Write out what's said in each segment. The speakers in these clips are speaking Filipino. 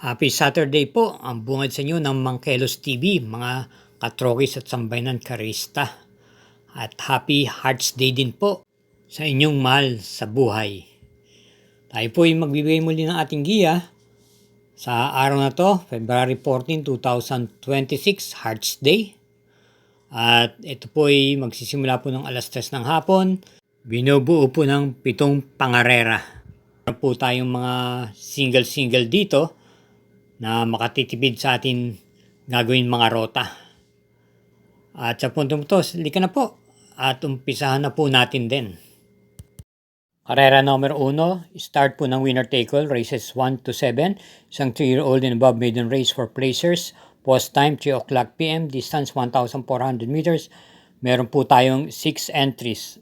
Happy Saturday po, ang bungad sa inyo ng Mangkelos TV, mga katrokis at sambayanan karista. At Happy Hearts Day din po sa inyong mahal sa buhay. Tayo po ay magbibigay muli ng ating giya sa araw na to, February 14, 2026, Hearts Day. At ito po ay magsisimula po ng alas 3 ng hapon. Binubuo po ng 7 pangarera. Meron po tayong mga single dito na makatitipid sa atin gagawin mga rota. At sa puntong to, lika na po at umpisahan na po natin din. Karera numero 1, start po ng winner take all, races 1 to 7, isang 3-year-old and above maiden race for placers, post time 3 o'clock p.m., distance 1,400 meters, meron po tayong 6 entries.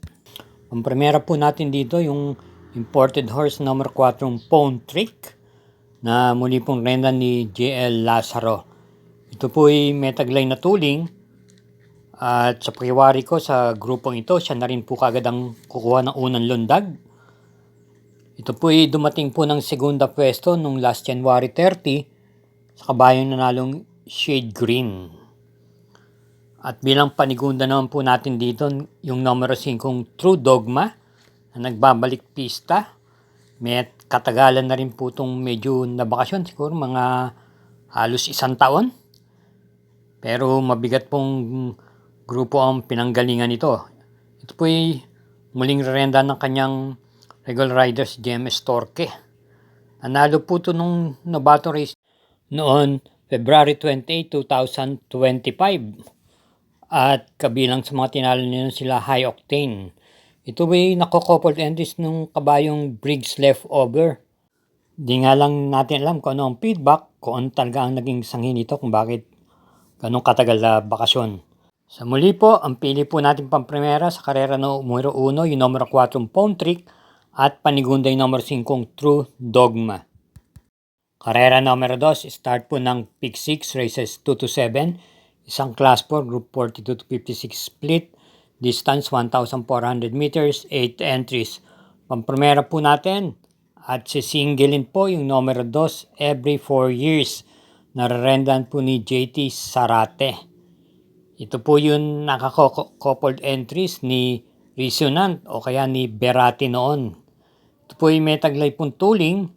Ang primera po natin dito yung imported horse number 4, Pawn Trick, na muli pong renda ni JL Lazaro. Ito po ay may taglay na tuling at sa pakiwari ko sa grupong ito, siya na rin po kagad ang kukuha ng unang lundag. Ito po ay dumating po ng segunda pwesto nung last January 30 sa kabayong nanalong Shade Green. At bilang panigunda naman po natin dito yung numero 5 True Dogma na nagbabalik pista. May katagalan na rin po itong medyo nabakasyon, siguro mga halos 1 taon. Pero mabigat pong grupo ang pinanggalingan ito. Ito po ay muling renda ng kanyang regular riders GMS Torque. Nanalo po ito nung Novato race noon February 28, 2025. At kabilang sa mga tinalo nila sila High Octane. Ito ay nako-coupled entries nung kabayong Briggs Leftover. Di nga lang natin alam kung ano ang feedback, kung ano talaga ang naging sanhi nito, kung bakit ganun katagal na bakasyon. Sa muli po, ang pili po natin pampremera sa karera numero 1, yung numero 4 Pawn Trick at panigunda yung numero 5 True Dogma. Karera numero 2, start po ng Pick 6, races 2 to 7, isang class 4, group 42 to 56 split, distance 1,400 meters, 8 entries. Pampremera po natin at sisingilin po yung numero 2 every 4 years. Nararendan po ni JT Sarate. Ito po yung nakaka-coupled entries ni Resonant o kaya ni Berati noon. Ito po yung may taglay pong tuling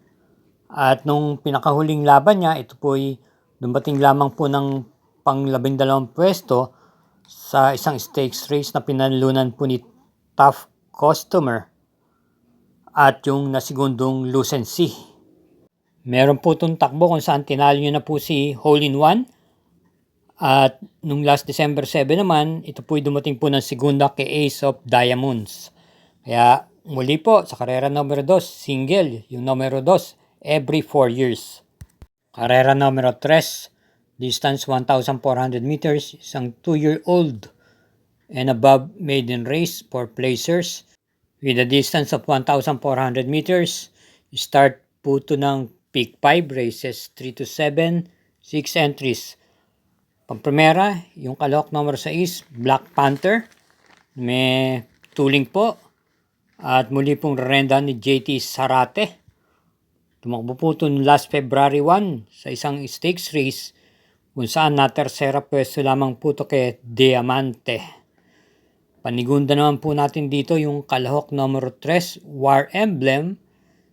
at nung pinakahuling laban niya, ito po yung dumating lamang po ng pang-12 pwesto sa isang stakes race na pinalunan po ni Tough Customer at yung nasigundong Lucency. Meron po itong takbo kung saan tinalo nyo na po si Hole in One. At nung last December 7 naman, ito po dumating po ng segunda kay Ace of Diamonds. Kaya muli po sa karera numero 2, single, yung numero 2, every 4 years. Karera numero 3, distance 1,400 meters, isang 2-year-old and above maiden race for placers with a distance of 1,400 meters. Start po ito ng Peak 5, races 3 to 7, 6 entries. Pangpremera, yung kalahok number 6, Black Panther. May tuling po. At muli pong renda ni JT Sarate. Tumakbo po ito last February 1 sa isang stakes race kung saan na tersera pwesto lamang po ito kay Diamante. Panigunda naman po natin dito yung kalahok numero 3, War Emblem,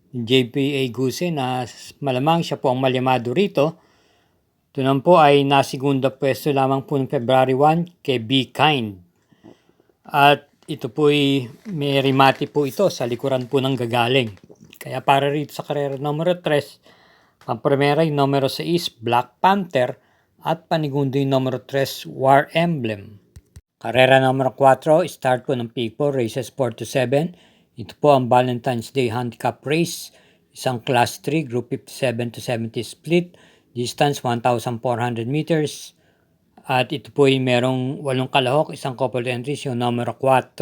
JPA Guse na malamang siya po ang malyamado rito. Ito naman po ay nasigunda pwesto lamang po ng February 1 kay Be Kind. At ito po ay may remati po ito sa likuran po ng gagaling. Kaya para rito sa karera numero 3, pampremera yung numero 6, Black Panther, at panigundo yung numero 3, War Emblem. Karera numero 4, start po ng Pico, races 4 to 7. Ito po ang Valentine's Day Handicap Race, isang Class 3, Group 57 to 70 split, distance 1,400 meters. At ito po ay merong 8 kalahok, isang coupled entries, yung numero 4.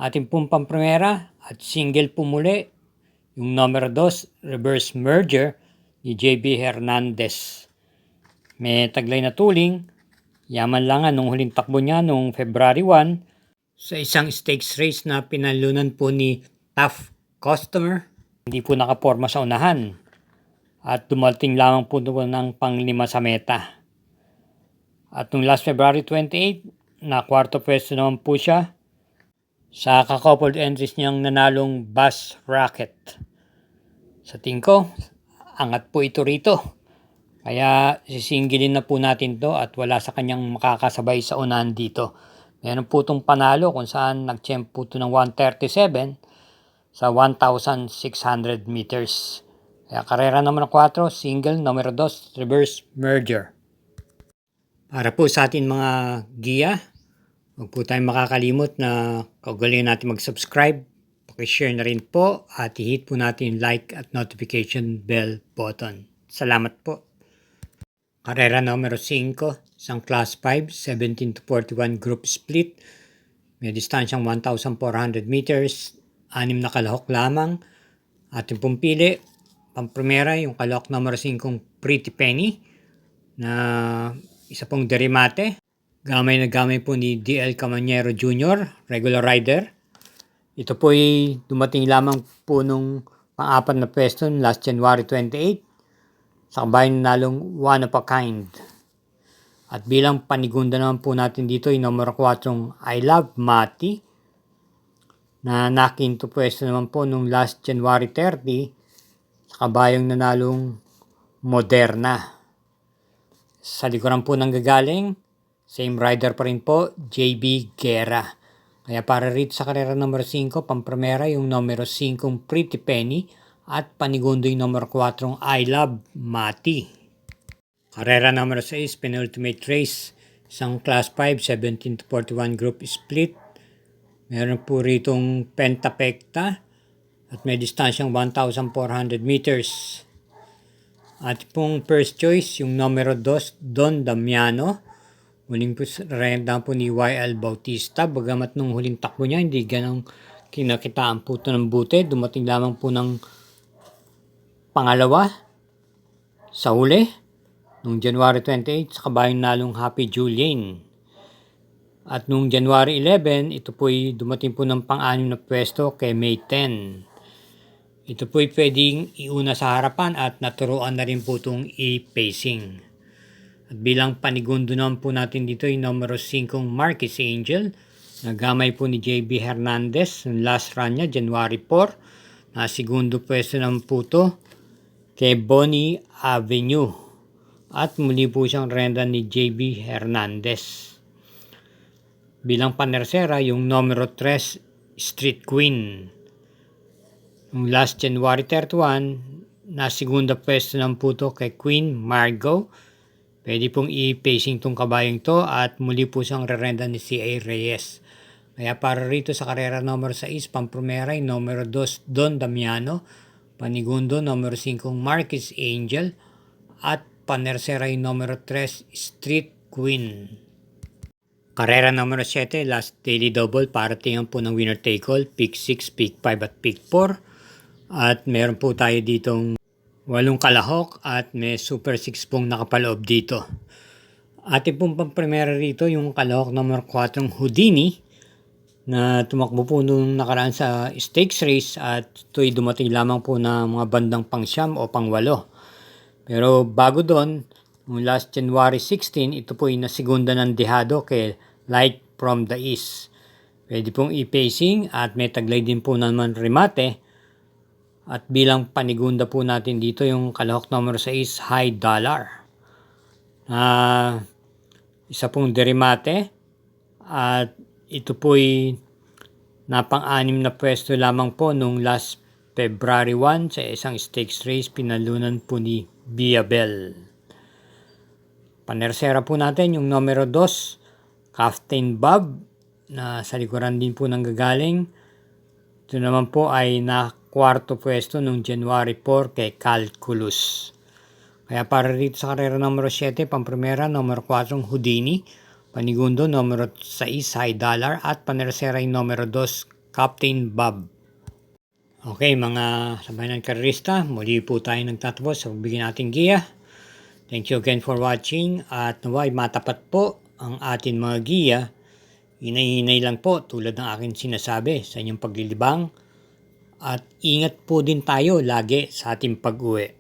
Ating pong pampremera at single po muli, yung numero 2, Reverse Merger ni JB Hernandez. May taglay na tuling, yaman lang nung huling takbo niya nung February 1 sa isang stakes race na pinalunan po ni Tough Customer. Hindi po nakaporma sa unahan. at dumating lamang po doon ng pang-5 sa meta. At nung last February 28, na kwarto pwesto naman po siya sa coupled entries niyang nanalong Bass Racket. Sa tingin ko, angat po ito rito. Kaya sisingilin na po natin to at wala sa kanyang makakasabay sa unahan dito. Meron po itong panalo kung saan nag-champ po ito ng 137 sa 1,600 meters. Kaya karera naman ng 4, single, numero 2, reverse merger. Para po sa atin mga giya, huwag po tayong makakalimot na kaugalingan natin mag-subscribe. Pakishare na rin po at i-hit po natin yung like at notification bell button. Salamat po. Karera numero 5, isang class 5, 17 to 41 group split. May distansyang 1,400 meters, 6 na kalahok lamang. Ating pong pili, pampremera yung kalahok numero 5, Pretty Penny, na isa pong derimate. Gamay na gamay po ni DL Camanero Jr., regular rider. Ito po ay dumating lamang po nung pang-4 na pwesto last January 28 sa kabayan nalong one of a kind. At bilang panigunda naman po natin dito yung numero 4 I Love Mati na nakinto pwesto naman po nung last January 30 sa kabayang nanalong Moderna. Sa likuran po nang gagaling, same rider pa rin po, JB Guerra. Kaya para rito sa karera numero 5, pampremera yung numero 5 Pretty Penny at panigundo yung numero 4 I Love Mati. Karera numero 6, penultimate race, isang class 5, 17 to 41 group split. Meron po ritong pentapekta at may distansyang 1,400 meters. At pong first choice, yung numero 2, Don Damiano. Huling po renta po ni YL Bautista. Bagamat nung huling takbo niya, hindi ganang kinakitaan po ito ng buti. Dumating lamang po ng pangalawa sa huli nung January 28 sa kabayang nalong Happy Julian. At nung January 11, ito po'y dumating po ng pang-6 na pwesto kay May 10. Ito po'y pwedeng iuna sa harapan at naturuan na rin po itong i-pacing. At bilang panigundo naman po natin dito yung numero 5 Marquis Angel. Nagamay po ni JB Hernandez ng last run niya, January 4. Na segundo pwesto naman po ito kay Bonnie Avenue. At muli po siyang renda ni JB Hernandez. Bilang panersera, yung numero 3 Street Queen. Yung last January 31, na segunda pwesto naman po ito kay Queen Margot. Pwede pong i-pacing tong kabayang to at muli po siyang rerenda ni C.A. Reyes. Kaya para rito sa karera numero 6, pampremera yung numero 2 Don Damiano, panigundo numero 5 Marquis Angel at panersera yung numero 3 Street Queen. Karera numero 7, last daily double para tingnan po ng winner take all, pick 6, pick 5 at pick 4. At meron po tayo ditong 8 kalahok at may super 6 pong nakapaloob dito. Ating pong pampremera rito yung kalahok number 4 Houdini na tumakbo po nung nakaraan sa stakes race at ito'y dumating lamang po na mga bandang pang-9 o pang-8. Pero bago doon, noong last January 16, ito po ay nasigunda ng dehado kay Light from the East. Pwede pong i-pacing at may taglay din po naman remate. At bilang panigunda po natin dito yung kalahok number 6 High Dollar. Isa pong derimate at ito po'y napang-6 na pwesto lamang po nung last February 1 sa isang stakes race pinalunan po ni Biabel. Panersera po natin yung numero 2 Captain Bob na sa likuran din po nang gagaling. Ito naman po ay kwarto pwesto nung January 4 kay Calculus. Kaya para dito sa karera numero 7, pampremera numero 4 Houdini, panigundo numero 6 High Dollar at panersera yung numero 2 Captain Bob. Okay mga sabayan karerista, muli po tayo nagtatapos sa pagbigyan nating giya. Thank you again for watching at naway matapat po ang ating mga giya. Hinay-hinay lang po tulad ng aking sinasabi sa inyong paglilibang. At ingat po din tayo lagi sa ating pag-uwi.